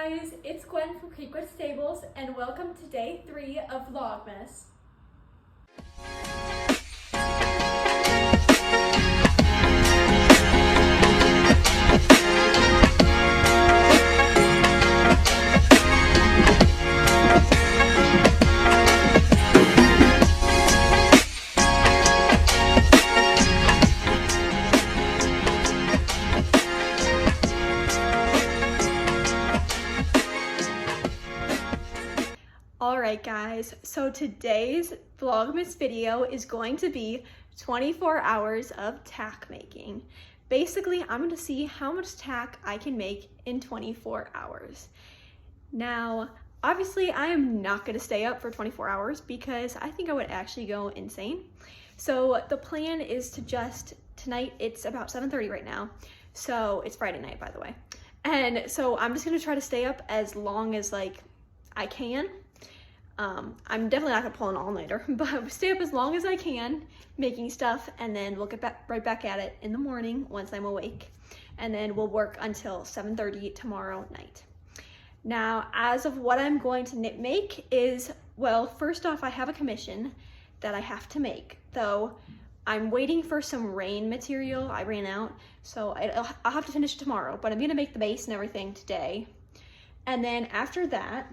guys, it's Gwen from Creekwood Stables and welcome to day 3 of Vlogmas. Alright guys, so today's Vlogmas video is going to be 24 hours of tack making. Basically, I'm going to see how much tack I can make in 24 hours. Now, obviously I am not going to stay up for 24 hours because I think I would actually go insane. So the plan is to tonight it's about 7:30 right now, so it's Friday night by the way. And so I'm just going to try to stay up as long as I can. I'm definitely not gonna pull an all-nighter, but stay up as long as I can making stuff, and then we'll get right back at it in the morning once I'm awake, and then we'll work until 7:30 tomorrow night. Now, as of what I'm going to make is, well, first off, I have a commission that I have to make, though I'm waiting for some rain material. I ran out, so I'll have to finish it tomorrow, but I'm gonna make the base and everything today. And then after that,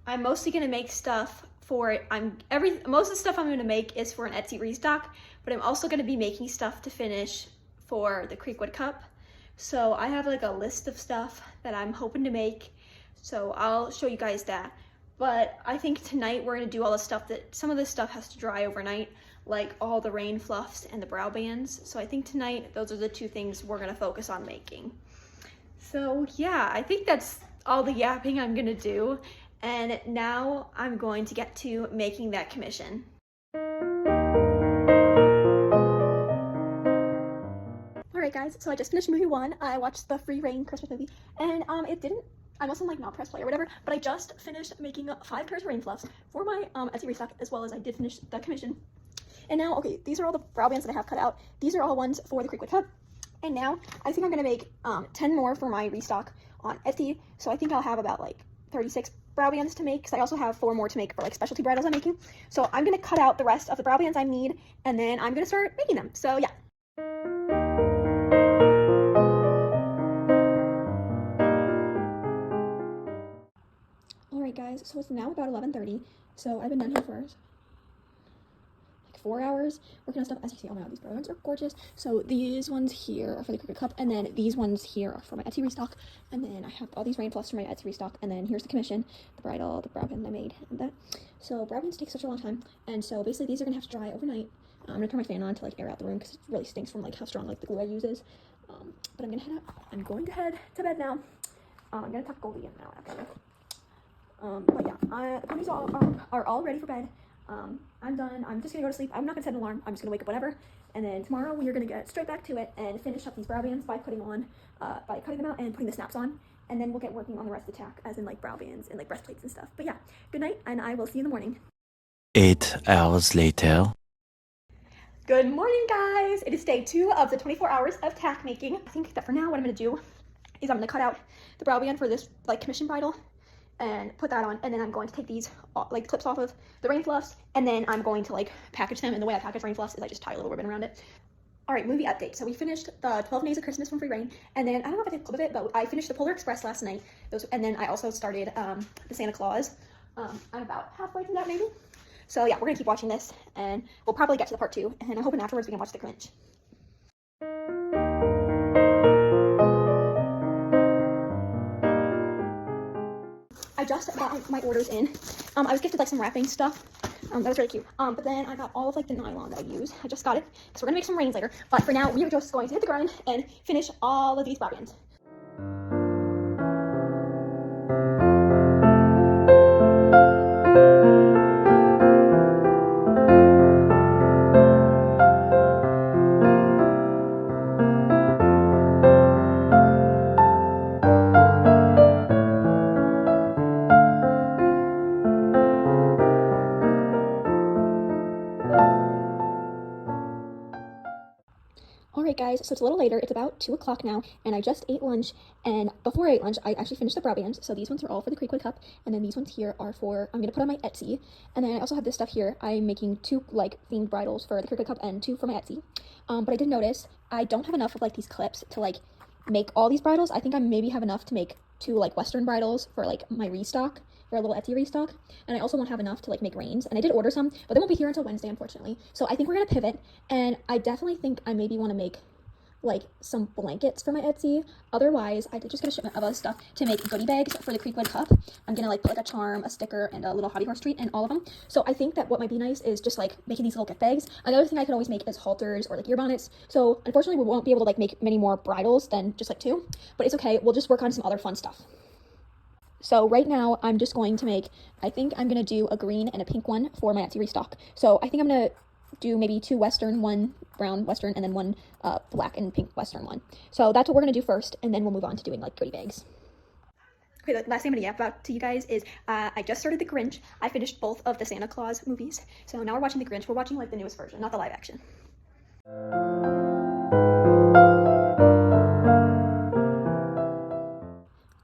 I'm mostly gonna make stuff for it. Most of the stuff I'm gonna make is for an Etsy restock, but I'm also gonna be making stuff to finish for the Creekwood Cup. So I have a list of stuff that I'm hoping to make, so I'll show you guys that. But I think tonight we're gonna do all the stuff some of this stuff has to dry overnight, like all the rain fluffs and the brow bands. So I think tonight those are the two things we're gonna focus on making. So yeah, I think that's all the yapping I'm gonna do. And now I'm going to get to making that commission. Alright guys, so I just finished movie 1. I watched the Free Reign Christmas movie, and I wasn't not press play or whatever, but I just finished making 5 pairs of rain fluffs for my Etsy restock, as well as I did finish the commission. And now, okay, these are all the brow bands that I have cut out. These are all ones for the Creekwood Cup. And now I think I'm gonna make 10 more for my restock on Etsy. So I think I'll have about 36 brow bands to make, because I also have 4 more to make for specialty bridals I'm making. So I'm gonna cut out the rest of the brow bands I need, and then I'm gonna start making them. So yeah. Alright guys, so it's now about 11:30, so I've been done here for 4 hours working on stuff. As you see, oh my god, these brow bands are gorgeous. So these ones here are for the Cricut Cup, and then these ones here are for my Etsy restock, and then I have all these rain fluffs for my Etsy restock, and then here's the commission, the bridal, the brow band I made, and that. So brow bands take such a long time, and so basically these are gonna have to dry overnight. I'm gonna turn my fan on to air out the room because it really stinks from how strong the glue I use is. But I'm going to head to bed now. I'm gonna tuck Goldie in now after this. But yeah, the ponies are all ready for bed. I'm done. I'm just gonna go to sleep. I'm not gonna set an alarm. I'm just gonna wake up whenever, and then tomorrow we are gonna get straight back to it and finish up these brow bands by cutting them out and putting the snaps on, and then we'll get working on the rest of the tack, as in brow bands and breastplates and stuff. But yeah, good night, and I will see you in the morning. 8 hours later. Good morning, guys. It is day 2 of the 24 hours of tack making. I think that for now what I'm gonna do is I'm gonna cut out the brow band for this commission bridal and put that on, and then I'm going to take these clips off of the rain fluffs, and then I'm going to package them. And the way I package rain fluffs is I just tie a little ribbon around it. All right, movie update. So we finished the 12 Days of Christmas from Free Reign, and then I don't know if I did a clip of it, but I finished the Polar Express last night. And then I also started the Santa Claus. I'm about halfway through that maybe. So yeah, we're gonna keep watching this, and we'll probably get to the part 2, and I'm hoping afterwards we can watch The Grinch. I just got my orders in. I was gifted some wrapping stuff. That was really cute. But then I got all of the nylon that I use. I just got it because we're gonna make some rains later. But for now, we are just going to hit the grind and finish all of these brow bands. Alright guys, so it's a little later. It's about 2 o'clock now, and I just ate lunch. And before I ate lunch, I actually finished the brow bands. So these ones are all for the Creekwood cup, and then these ones here are for, I'm gonna put on my Etsy. And then I also have this stuff here. I'm making 2 like themed bridles for the Creekwood cup and 2 for my Etsy. But I did notice I don't have enough of like these clips to like make all these bridles. I think I maybe have enough to make 2 like Western bridles for like my restock, for a little Etsy restock. And I also won't have enough to like make reins. And I did order some, but they won't be here until Wednesday, unfortunately. So I think we're gonna pivot, and I definitely think I maybe want to make like some blankets for my Etsy. Otherwise, I did just get a shipment of other stuff to make goodie bags for the Creekwood cup. I'm gonna like put like a charm, a sticker, and a little hobby horse treat in all of them. So I think that what might be nice is just like making these little gift bags. Another thing I could always make is halters or like ear bonnets. So unfortunately, we won't be able to like make many more bridles than just like 2, but it's okay. We'll just work on some other fun stuff. So right now, I'm just going to make, I think I'm gonna do a green and a pink one for my Etsy restock. So I think I'm gonna do maybe 2 Western, 1 brown Western, and then 1 black and pink Western one. So that's what we're gonna do first, and then we'll move on to doing like goodie bags. Okay, the last thing I'm gonna yap about to you guys is I just started The Grinch. I finished both of the Santa Claus movies. So now we're watching The Grinch. We're watching like the newest version, not the live action.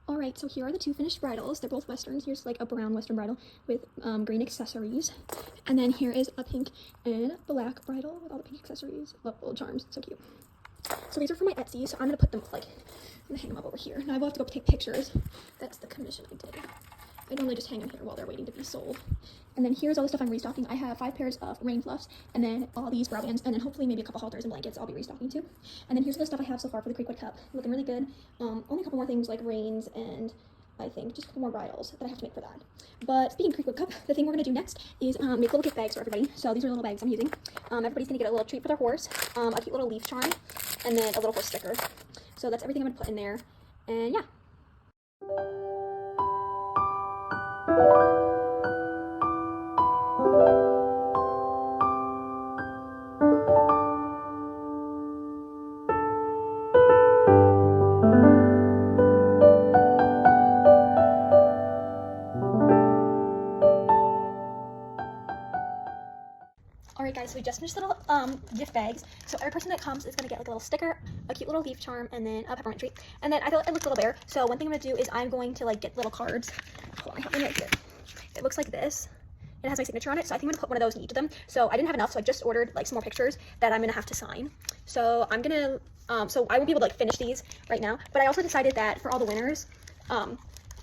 Alright, so here are the 2 finished bridles. They're both Westerns. Here's like a brown Western bridle with green accessories. And then here is a pink and black bridle with all the pink accessories. Love little charms, so cute. So these are for my Etsy, so I'm gonna put them like, I'm gonna hang them up over here. Now I will have to go take pictures. That's the commission I did. I normally just hang them here while they're waiting to be sold. And then here's all the stuff I'm restocking. I have 5 pairs of rain fluffs, and then all these brow bands, and then hopefully maybe a couple halters and blankets I'll be restocking too. And then here's the stuff I have so far for the Creekwood cup. Looking really good. Only a couple more things like reins and I think just a couple more bridles that I have to make for that. But speaking of Creekwood cup, the thing we're gonna do next is make little gift bags for everybody. So these are little bags I'm using. Everybody's gonna get a little treat for their horse, a cute little leaf charm, and then a little horse sticker. So that's everything I'm gonna put in there. And yeah. Alright guys, so we just finished little gift bags. So every person that comes is going to get like a little sticker, a cute little leaf charm, and then a peppermint treat. And then I thought it looked a little bare, so one thing I'm going to do is I'm going to like get little cards. Hold on, I have one right here. It looks like this. It has my signature on it, so I think I'm going to put one of those in each of them. So I didn't have enough, so I just ordered like some more pictures that I'm going to have to sign. So I'm going to, so I won't be able to like finish these right now, but I also decided that for all the winners,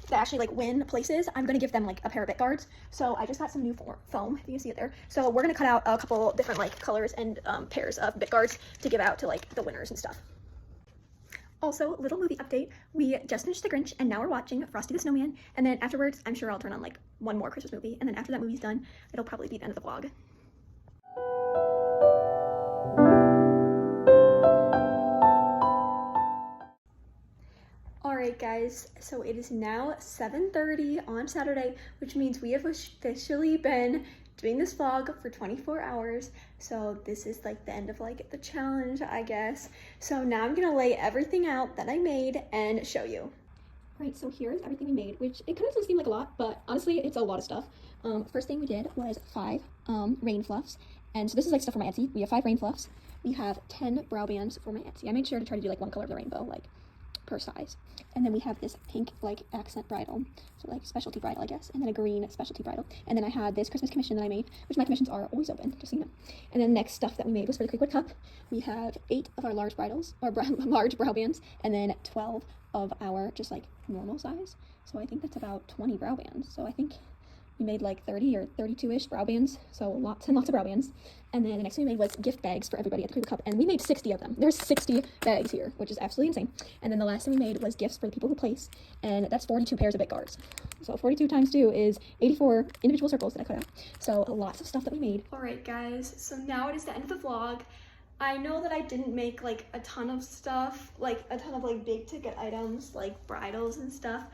that actually like win places, I'm gonna give them like a pair of bit guards. So I just got some new foam, if you can see it there. So we're gonna cut out a couple different like colors and pairs of bit guards to give out to like the winners and stuff. Also, little movie update. We just finished The Grinch, and now we're watching Frosty the Snowman. And then afterwards, I'm sure I'll turn on like one more Christmas movie. And then after that movie's done, it'll probably be the end of the vlog. Alright guys, so it is now 7:30 on Saturday, which means we have officially been doing this vlog for 24 hours. So this is like the end of like the challenge, I guess. So now I'm gonna lay everything out that I made and show you. Right, so here's everything we made, which it kind of doesn't seem like a lot, but honestly, it's a lot of stuff. First thing we did was 5 rain fluffs. And so this is like stuff for my Etsy. We have 5 rain fluffs. We have 10 brow bands for my Etsy. I made sure to try to do like one color of the rainbow, like per size. And then we have this pink like accent bridle, so like specialty bridle I guess, and then a green specialty bridle. And then I had this Christmas commission that I made, which my commissions are always open, just so you know. And then next stuff that we made was for the Creekwood cup. We have 8 of our large bridles, or large brow bands, and then 12 of our just like normal size. So I think that's about 20 brow bands. So I think we made like 30 or 32-ish brow bands, so lots and lots of brow bands. And then the next thing we made was gift bags for everybody at the Creekwood cup, and we made 60 of them. There's 60 bags here, which is absolutely insane. And then the last thing we made was gifts for the people who place, and that's 42 pairs of bit guards. So 42 times 2 is 84 individual circles that I cut out. So lots of stuff that we made. Alright guys, so now it is the end of the vlog. I know that I didn't make like a ton of stuff, like a ton of like big ticket items, like bridles and stuff.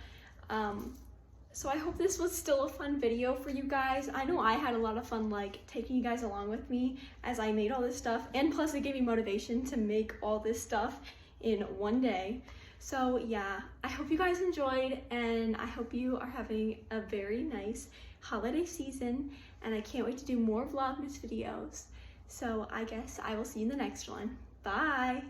So I hope this was still a fun video for you guys. I know I had a lot of fun like taking you guys along with me as I made all this stuff, and plus it gave me motivation to make all this stuff in one day. So yeah, I hope you guys enjoyed, and I hope you are having a very nice holiday season, and I can't wait to do more Vlogmas videos. So I guess I will see you in the next one. Bye!